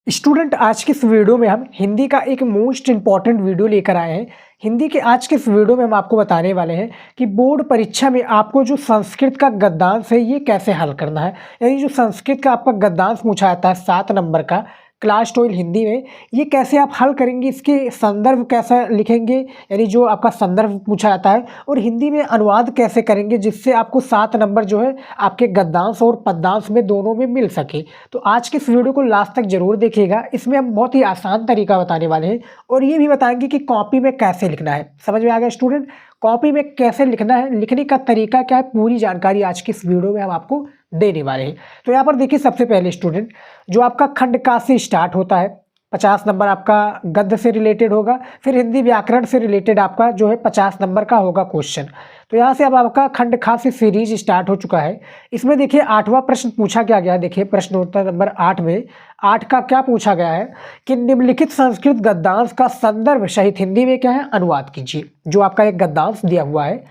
Student, आज के इस वीडियो में हम हिंदी का एक मोस्ट इंपॉर्टेंट वीडियो लेकर आए हैं। हिंदी के आज के इस वीडियो में हम आपको बताने वाले हैं कि बोर्ड परीक्षा में आपको जो संस्कृत का गद्यांश है ये कैसे हल करना है। यानी जो संस्कृत का आपका गद्यांश पूछा जाता है 7 नंबर का क्लास 12 हिंदी में, ये कैसे आप हल करेंगे, इसके संदर्भ कैसा लिखेंगे, यानी जो आपका संदर्भ पूछा जाता है, और हिंदी में अनुवाद कैसे करेंगे जिससे आपको 7 नंबर जो है आपके गद्यांश और पद्यांश में दोनों में मिल सके। तो आज के इस वीडियो को लास्ट तक जरूर देखिएगा। इसमें हम बहुत ही आसान तरीका बताने वाले हैं और ये भी बताएंगे कि कॉपी में कैसे लिखना है। समझ में आ गया स्टूडेंट? कॉपी में कैसे लिखना है, लिखने का तरीका क्या है, पूरी जानकारी आज की इस वीडियो में हम आपको देने वाले हैं। तो यहाँ पर देखिए, सबसे पहले स्टूडेंट जो आपका खंड का से स्टार्ट होता है 50 नंबर आपका गद्य से रिलेटेड होगा, फिर हिंदी व्याकरण से रिलेटेड आपका जो है 50 नंबर का होगा क्वेश्चन। तो यहाँ से अब आपका खंड खा से सीरीज स्टार्ट हो चुका है। इसमें देखिए 8वां प्रश्न पूछा क्या गया, देखिए प्रश्नोत्तर नंबर 8 में 8 का क्या पूछा गया है कि निम्नलिखित संस्कृत गद्यांश का संदर्भ सहित हिंदी में क्या है अनुवाद कीजिए। जो आपका एक गद्यांश दिया हुआ है,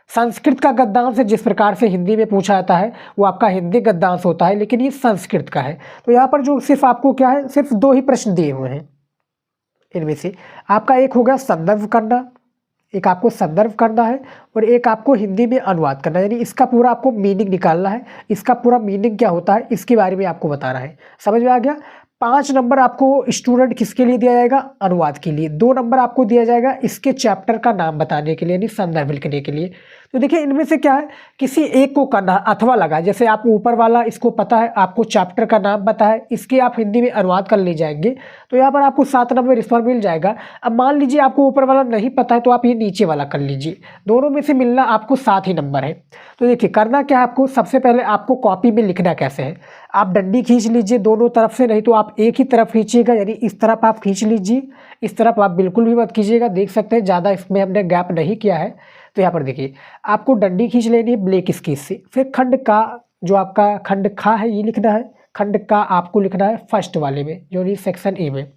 संस्कृत का गद्यांश जिस प्रकार से हिंदी में पूछा जाता है वो आपका हिंदी गद्यांश होता है, लेकिन ये संस्कृत का है। तो यहाँ पर जो सिर्फ आपको क्या है, सिर्फ 2 ही प्रश्न दिए हुए हैं। इनमें से आपका एक हो गया संदर्भ करना, एक आपको संदर्भ करना है, और एक आपको हिंदी में अनुवाद करना है। यानी इसका पूरा आपको मीनिंग निकालना है, इसका पूरा मीनिंग क्या होता है इसके बारे में आपको बताना है। समझ में आ गया? 5 नंबर आपको स्टूडेंट किसके लिए दिया जाएगा? अनुवाद के लिए। 2 नंबर आपको दिया जाएगा इसके चैप्टर का नाम बताने के लिए, यानी संदर्भ लिखने के लिए। तो देखिए इनमें से क्या है, किसी एक को करना अथवा लगा, जैसे आप ऊपर वाला इसको पता है, आपको चैप्टर का नाम पता है, इसके आप हिंदी में अनुवाद कर ले जाएंगे तो यहाँ पर आपको 7 नंबर इस पर मिल जाएगा। अब मान लीजिए आपको ऊपर वाला नहीं पता है तो आप ये नीचे वाला कर लीजिए, दोनों में से मिलना आपको 7 ही नंबर है। तो देखिए करना क्या है आपको, सबसे पहले आपको कॉपी में लिखना कैसे है, आप डंडी खींच लीजिए दोनों तरफ से, नहीं तो आप एक ही तरफ खींचिएगा, यानी इस तरफ आप खींच लीजिए, इस तरफ आप बिल्कुल भी मत खींचिएगा। देख सकते हैं ज़्यादा इसमें हमने गैप नहीं किया है। तो यहाँ पर देखिए आपको डंडी खींच लेनी है ब्लैक स्केच से। फिर खंड का जो आपका खंड खा है ये लिखना है, खंड का आपको लिखना है फर्स्ट वाले में, जो नहीं सेक्शन ए में।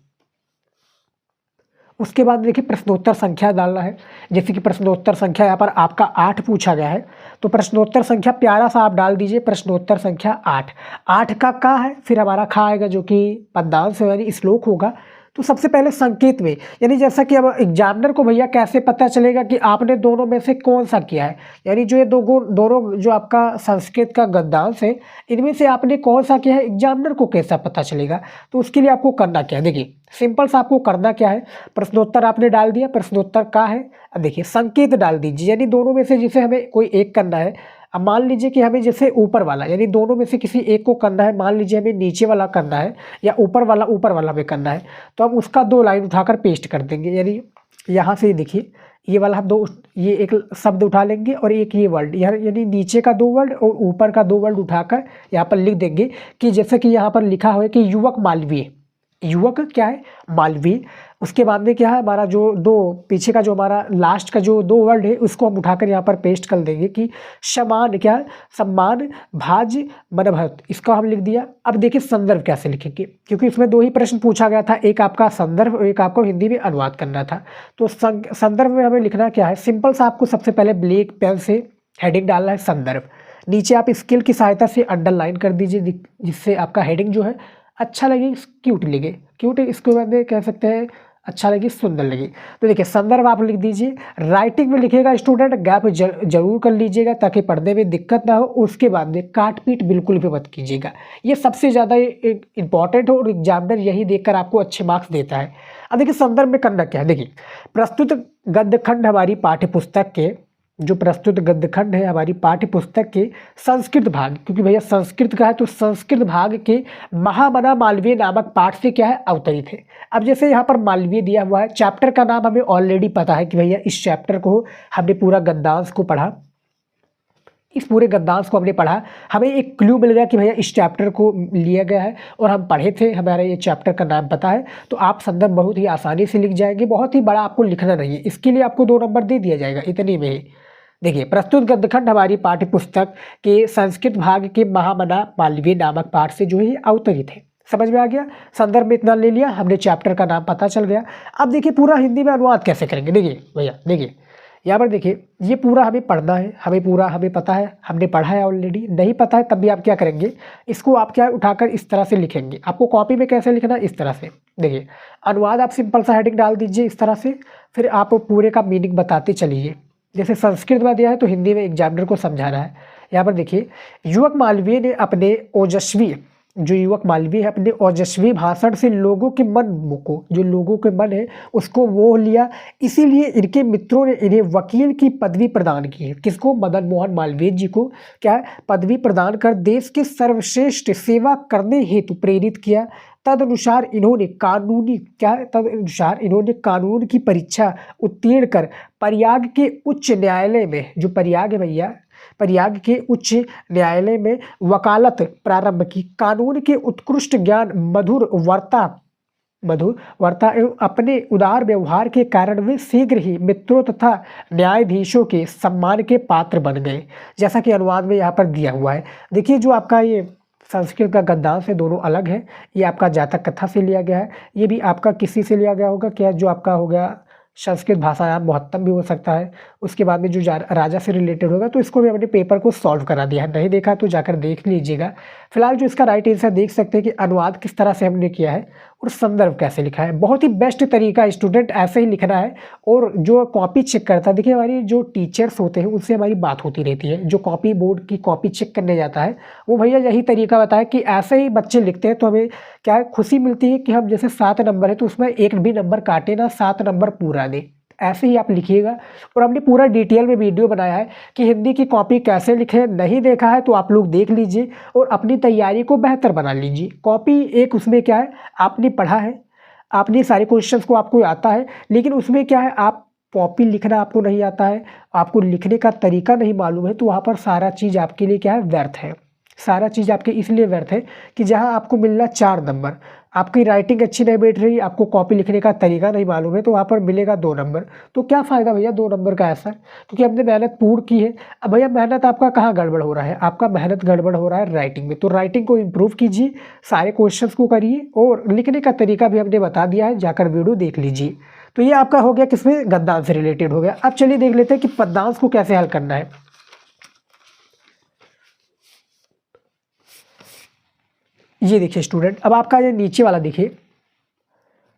उसके बाद देखिए प्रश्नोत्तर संख्या डालना है। जैसे कि प्रश्नोत्तर संख्या यहाँ पर आपका 8 पूछा गया है, तो प्रश्नोत्तर संख्या प्यारा सा आप डाल दीजिए, प्रश्नोत्तर संख्या 8। 8 का है, फिर हमारा खा आएगा जो कि पद्यांश यानी श्लोक होगा। तो सबसे पहले संकेत में, यानी जैसा कि अब एग्जामिनर को भैया कैसे पता चलेगा कि आपने दोनों में से कौन सा किया है, यानी जो ये दोनों जो आपका संस्कृत का गद्यांश है इनमें से आपने कौन सा किया है, एग्जामिनर को कैसा पता चलेगा। तो उसके लिए आपको करना क्या है, देखिए सिंपल सा आपको करना क्या है, प्रश्नोत्तर आपने डाल दिया, प्रश्नोत्तर का है, अब देखिए संकेत डाल दीजिए, यानी दोनों में से जिसे हमें कोई एक करना है। अब मान लीजिए कि हमें जैसे ऊपर वाला, यानी दोनों में से किसी एक को करना है, मान लीजिए हमें नीचे वाला करना है या ऊपर वाला में करना है, तो हम उसका 2 लाइन उठाकर पेस्ट कर देंगे। यानी यहाँ से देखिए ये वाला हम 2, ये एक शब्द उठा लेंगे और एक ये वर्ड, यानी नीचे का 2 वर्ड और ऊपर का 2 वर्ड उठाकर यहाँ पर लिख देंगे कि जैसे कि यहाँ पर लिखा हुआ है कि युवक मालवीय, युवक क्या है मालवीय। उसके बाद में क्या है, हमारा जो 2 पीछे का जो हमारा लास्ट का जो 2 वर्ड है उसको हम उठाकर यहाँ पर पेस्ट कर देंगे कि समान क्या है, सम्मान भाज मनभत, इसका हम लिख दिया। अब देखिए संदर्भ कैसे लिखेंगे, क्योंकि इसमें 2 ही प्रश्न पूछा गया था, एक आपका संदर्भ और एक आपको हिंदी में अनुवाद करना था। तो संदर्भ में हमें लिखना क्या है, सिंपल सा आपको सबसे पहले ब्लैक पेन से हेडिंग डालना है संदर्भ। नीचे आप स्केल की सहायता से अंडरलाइन कर दीजिए, जिससे आपका हेडिंग जो है अच्छा लगे, क्यूट लगे, क्यूट इसके बाद कह सकते हैं अच्छा लगे, सुंदर लगे। तो देखिए संदर्भ आप लिख दीजिए। राइटिंग में लिखिएगा स्टूडेंट गैप जरूर कर लीजिएगा ताकि पढ़ने में दिक्कत ना हो। उसके बाद में काट पीट बिल्कुल भी मत कीजिएगा, ये सबसे ज़्यादा इंपॉर्टेंट हो और एग्जामिनर यही देखकर आपको अच्छे मार्क्स देता है। अब देखिए संदर्भ में करना क्या है, देखिए प्रस्तुत गद्यखंड हमारी पाठ्य पुस्तक के, जो प्रस्तुत गद्यखंड है हमारी पाठ्य पुस्तक के संस्कृत भाग, क्योंकि भैया संस्कृत का है तो संस्कृत भाग के महामना मालवीय नामक पाठ से क्या है अवतरित है। अब जैसे यहाँ पर मालवीय दिया हुआ है, चैप्टर का नाम हमें ऑलरेडी पता है कि भैया इस चैप्टर को हमने पूरा गद्यांश को पढ़ा, इस पूरे गद्यांश को हमने पढ़ा, हमें एक क्लू मिल गया कि भैया इस चैप्टर को लिया गया है और हम पढ़े थे, हमारा ये चैप्टर का नाम पता है। तो आप संदर्भ बहुत ही आसानी से लिख जाएंगे, बहुत ही बड़ा आपको लिखना नहीं है, इसके लिए आपको 2 नंबर दे दिया जाएगा इतने में ही। देखिए प्रस्तुत गद्यखंड हमारी पाठ्य पुस्तक के संस्कृत भाग के महामना मालवीय नामक पाठ से जो है अवतरित है। समझ में आ गया? संदर्भ में इतना ले लिया, हमने चैप्टर का नाम पता चल गया। अब देखिए पूरा हिंदी में अनुवाद कैसे करेंगे, देखिए भैया देखिए यहाँ पर देखिए ये पूरा हमें पढ़ना है, हमें पता है, हमने पढ़ा है ऑलरेडी। नहीं पता है तब भी आप क्या करेंगे, इसको आप क्या उठाकर इस तरह से लिखेंगे। आपको कॉपी में कैसे लिखना है, इस तरह से। देखिए अनुवाद आप सिंपल सा हेडिंग डाल दीजिए इस तरह से, फिर आप पूरे का मीनिंग बताते चलिए। जैसे संस्कृत में दिया है तो हिंदी में एग्जामिनर को समझाना है। यहाँ पर देखिए युवक मालवीय ने अपने ओजस्वी है अपने ओजस्वी भाषण से लोगों के मन को, जो लोगों के मन है उसको मोह लिया, इसीलिए इनके मित्रों ने इन्हें वकील की पदवी प्रदान की है। किसको, मदन मोहन मालवीय जी को क्या है, पदवी प्रदान कर देश के सर्वश्रेष्ठ सेवा करने हेतु प्रेरित किया। तदनुसार इन्होंने कानून की परीक्षा उत्तीर्ण कर प्रयाग के उच्च न्यायालय में, जो प्रयाग है भैया, प्रयाग के उच्च न्यायालय में वकालत प्रारंभ की। कानून के उत्कृष्ट ज्ञान, मधुर वर्ता एवं अपने उदार व्यवहार के कारण वे शीघ्र ही मित्रों तथा न्यायाधीशों के सम्मान के पात्र बन गए, जैसा कि अनुवाद में यहाँ पर दिया हुआ है। देखिए जो आपका ये संस्कृत का गद्यांश है दोनों अलग है। ये आपका जातक कथा से लिया गया है, ये भी आपका किसी से लिया गया होगा, क्या जो आपका हो गया संस्कृत भाषा या मोहत्तम भी हो सकता है। उसके बाद में जो राजा से रिलेटेड होगा, तो इसको भी हमने पेपर को सॉल्व करा दिया है, नहीं देखा तो जाकर देख लीजिएगा। फिलहाल जो इसका राइट आंसर देख सकते हैं कि अनुवाद किस तरह से हमने किया है और संदर्भ कैसे लिखा है। बहुत ही बेस्ट तरीका स्टूडेंट ऐसे ही लिखना है। और जो कॉपी चेक करता है, देखिए हमारी जो टीचर्स होते हैं उनसे हमारी बात होती रहती है, जो कॉपी बोर्ड की कॉपी चेक करने जाता है वो भैया यही तरीका बताया कि ऐसे ही बच्चे लिखते हैं तो हमें क्या खुशी मिलती है कि हम जैसे 7 नंबर है तो उसमें एक भी नंबर काटे ना, 7 नंबर पूरा दे। ऐसे ही आप लिखिएगा। और हमने पूरा डिटेल में वीडियो बनाया है कि हिंदी की कॉपी कैसे लिखें, नहीं देखा है तो आप लोग देख लीजिए और अपनी तैयारी को बेहतर बना लीजिए। कॉपी एक उसमें क्या है, आपने पढ़ा है, आपने सारे क्वेश्चंस को आपको आता है, लेकिन उसमें क्या है आप कॉपी लिखना आपको नहीं आता है, आपको लिखने का तरीका नहीं मालूम है, तो वहाँ पर सारा चीज़ आपके लिए क्या है, व्यर्थ है। सारा चीज़ आपके इसलिए व्यर्थ है कि जहाँ आपको मिलना 4 नंबर, आपकी राइटिंग अच्छी नहीं बैठ रही, आपको कॉपी लिखने का तरीका नहीं मालूम है, तो वहाँ पर मिलेगा 2 नंबर। तो क्या फ़ायदा भैया 2 नंबर का ऐसा, क्योंकि हमने मेहनत पूर्ण की है। अब भैया मेहनत आपका कहाँ गड़बड़ हो रहा है, आपका मेहनत गड़बड़ हो रहा है राइटिंग में। तो राइटिंग को इम्प्रूव कीजिए, सारे क्वेश्चंस को करिए और लिखने का तरीका भी हमने बता दिया है, जाकर वीडियो देख लीजिए। तो ये आपका हो गया किसमें, गद्यांश से रिलेटेड हो गया। अब चलिए देख लेते हैं कि पद्यांश को कैसे हल करना है। ये देखिए स्टूडेंट, अब आपका ये नीचे वाला देखिए,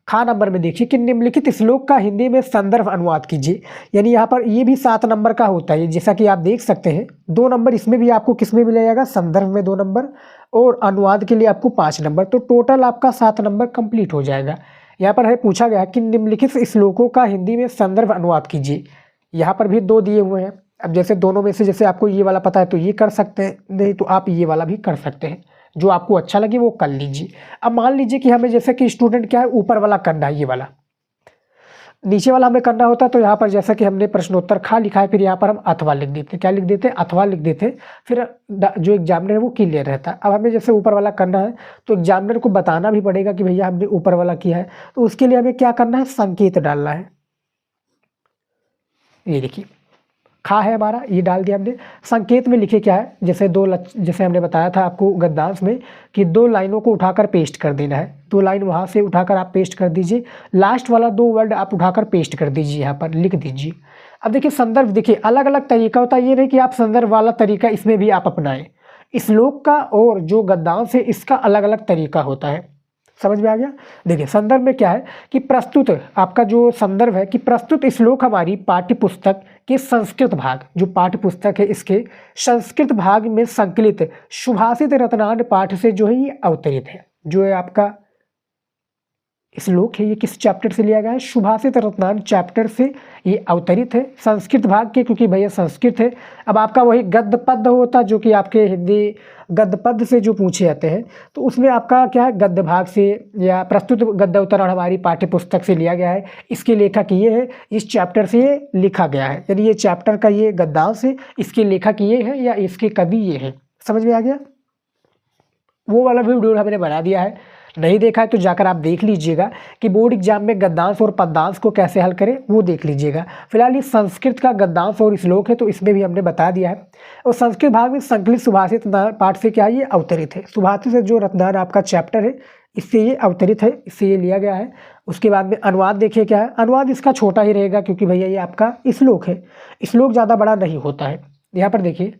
खा नंबर में देखिए कि निम्नलिखित श्लोक का हिंदी में संदर्भ अनुवाद कीजिए। यानी यहाँ पर ये भी 7 नंबर का होता है, जैसा कि आप देख सकते हैं। 2 नंबर इसमें भी आपको किस में मिल जाएगा, संदर्भ में 2 नंबर और अनुवाद के लिए आपको 5 नंबर। तो टोटल आपका 7 नंबर कंप्लीट हो जाएगा। यहाँ पर है पूछा गया कि निम्नलिखित श्लोकों का हिंदी में संदर्भ अनुवाद कीजिए। यहाँ पर भी 2 दिए हुए हैं। अब जैसे दोनों में से जैसे आपको ये वाला पता है तो ये कर सकते हैं, नहीं तो आप ये वाला भी कर सकते हैं, जो आपको अच्छा लगे वो कर लीजिए। अब मान लीजिए कि हमें जैसे कि स्टूडेंट क्या है, ऊपर वाला करना है, ये वाला, नीचे वाला हमें करना होता है। तो यहाँ पर जैसा कि हमने प्रश्नोत्तर खा लिखा है, फिर यहाँ पर हम अथवा लिख देते, क्या लिख देते, अथवा लिख देते, फिर जो एग्जामिनर है वो क्लियर रहता है। अब हमें जैसे ऊपर वाला करना है तो एग्जामिनर को बताना भी पड़ेगा कि भैया हमने ऊपर वाला किया है, तो उसके लिए हमें क्या करना है, संकेत डालना है। ये देखिए खा है हमारा, ये डाल दिया हमने। संकेत में लिखे क्या है, जैसे जैसे हमने बताया था आपको गद्यांश में कि 2 लाइनों को उठाकर पेस्ट कर देना है। 2 लाइन वहाँ से उठाकर आप पेस्ट कर दीजिए, लास्ट वाला 2 वर्ड आप उठाकर पेस्ट कर दीजिए, यहाँ पर लिख दीजिए। अब देखिए संदर्भ, देखिए अलग अलग तरीका होता है, ये नहीं कि आप संदर्भ वाला तरीका इसमें भी आप अपनाएं। श्लोक का और जो गद्यांश है इसका अलग अलग तरीका होता है, समझ में आ गया। देखिए संदर्भ में क्या है कि प्रस्तुत, आपका जो संदर्भ है कि प्रस्तुत श्लोक हमारी पाठ्य पुस्तक के संस्कृत भाग, जो पाठ्य पुस्तक है इसके संस्कृत भाग में संकलित सुभाषित रत्नान पाठ से जो है ये अवतरित है। जो है आपका श्लोक है ये किस चैप्टर से लिया गया है, सुभाषित रत्नान चैप्टर से ये अवतरित है, संस्कृत भाग के, क्योंकि भैया संस्कृत है। अब आपका वही गद्य पद होता जो कि आपके हिंदी गद्य पद से जो पूछे जाते हैं, तो उसमें आपका क्या है, गद्य भाग से या प्रस्तुत गद्य उद्धरण हमारी पाठ्य पुस्तक से लिया गया है। इसके लेखक ये है, इस चैप्टर से ये लिखा गया है, यानी ये चैप्टर का ये गद्यांश है, इसके लेखक ये है या इसके कवि ये है। समझ में आ गया। वो वाला वीडियो हमने बना दिया है, नहीं देखा है तो जाकर आप देख लीजिएगा कि बोर्ड एग्जाम में गद्यांश और पद्यांश को कैसे हल करें, वो देख लीजिएगा। फिलहाल ये संस्कृत का गद्यांश और श्लोक है तो इसमें भी हमने बता दिया है। और संस्कृत भाग में संकलित सुभाषित पाठ से क्या है, ये अवतरित है। सुभाषित से जो रत्नान आपका चैप्टर है इससे ये अवतरित है, इससे ये लिया गया है। उसके बाद में अनुवाद देखिए क्या है, अनुवाद इसका छोटा ही रहेगा क्योंकि भैया ये आपका श्लोक है, श्लोक ज़्यादा बड़ा नहीं होता है। यहाँ पर देखिए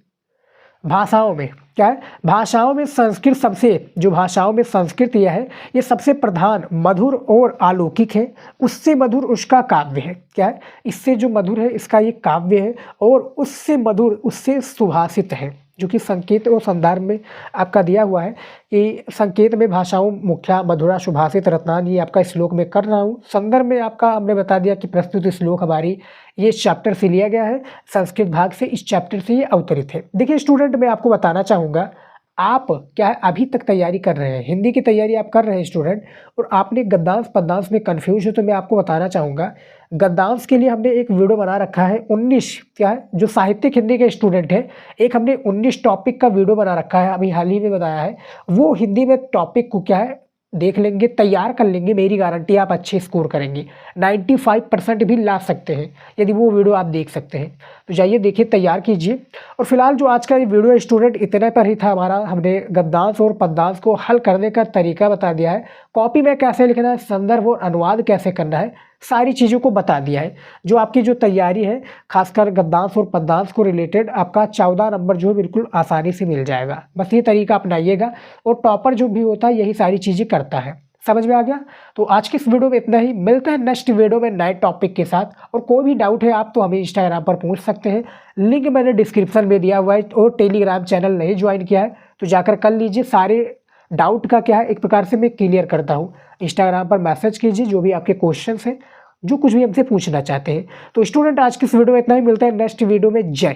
भाषाओं में क्या है, भाषाओं में संस्कृत सबसे, जो भाषाओं में संस्कृत यह है, ये सबसे प्रधान, मधुर और अलौकिक है। उससे मधुर उसका काव्य है, क्या है, इससे जो मधुर है इसका ये काव्य है, और उससे मधुर उससे सुभाषित है, जो कि संकेत और संदर्भ में आपका दिया हुआ है कि संकेत में भाषाओं मुख्या मधुरा सुभाषित रत्नान, ये आपका श्लोक में कर रहा हूँ। संदर्भ में आपका हमने बता दिया कि प्रस्तुत श्लोक हमारी ये चैप्टर से लिया गया है, संस्कृत भाग से, इस चैप्टर से ये अवतरित है। देखिए स्टूडेंट, मैं आपको बताना चाहूँगा, आप क्या है अभी तक तैयारी कर रहे हैं, हिंदी की तैयारी आप कर रहे हैं स्टूडेंट, और आपने गद्यांश पद्यांश में कन्फ्यूज हो, तो मैं आपको बताना चाहूँगा गद्यांश के लिए हमने एक वीडियो बना रखा है 19, क्या है, जो साहित्यिक हिंदी के स्टूडेंट है, एक हमने 19 टॉपिक का वीडियो बना रखा है, अभी हाल ही में बनाया है। वो हिंदी में टॉपिक को क्या है देख लेंगे, तैयार कर लेंगे, मेरी गारंटी आप अच्छे स्कोर करेंगे, 95% भी ला सकते हैं यदि वो वीडियो आप देख सकते हैं। तो जाइए देखिए, तैयार कीजिए। और फिलहाल जो आज का ये वीडियो स्टूडेंट इतने पर ही था हमारा, हमने गद्यांश और पद्यांश को हल करने का तरीका बता दिया है, कॉपी में कैसे लिखना है, संदर्भ और अनुवाद कैसे करना है, सारी चीज़ों को बता दिया है। जो आपकी जो तैयारी है खासकर गद्यांश और पद्यांश को रिलेटेड, आपका 14 नंबर जो है बिल्कुल आसानी से मिल जाएगा। बस ये तरीका अपनाइएगा, और टॉपर जो भी होता है यही सारी चीज़ें करता है। समझ में आ गया? तो आज की इस वीडियो में इतना ही, मिलते हैं नेक्स्ट वीडियो में नए टॉपिक के साथ। और कोई भी डाउट है आप तो हमें इंस्टाग्राम पर पूछ सकते हैं, लिंक मैंने डिस्क्रिप्शन में दिया हुआ है। और टेलीग्राम चैनल नहीं ज्वाइन किया है तो जाकर कर लीजिए, सारे डाउट का क्या है एक प्रकार से मैं क्लियर करता हूँ। इंस्टाग्राम पर मैसेज कीजिए जो भी आपके क्वेश्चंस हैं, जो कुछ भी हमसे पूछना चाहते हैं। तो स्टूडेंट, आज की इस वीडियो में इतना ही, मिलता है नेक्स्ट वीडियो में। जय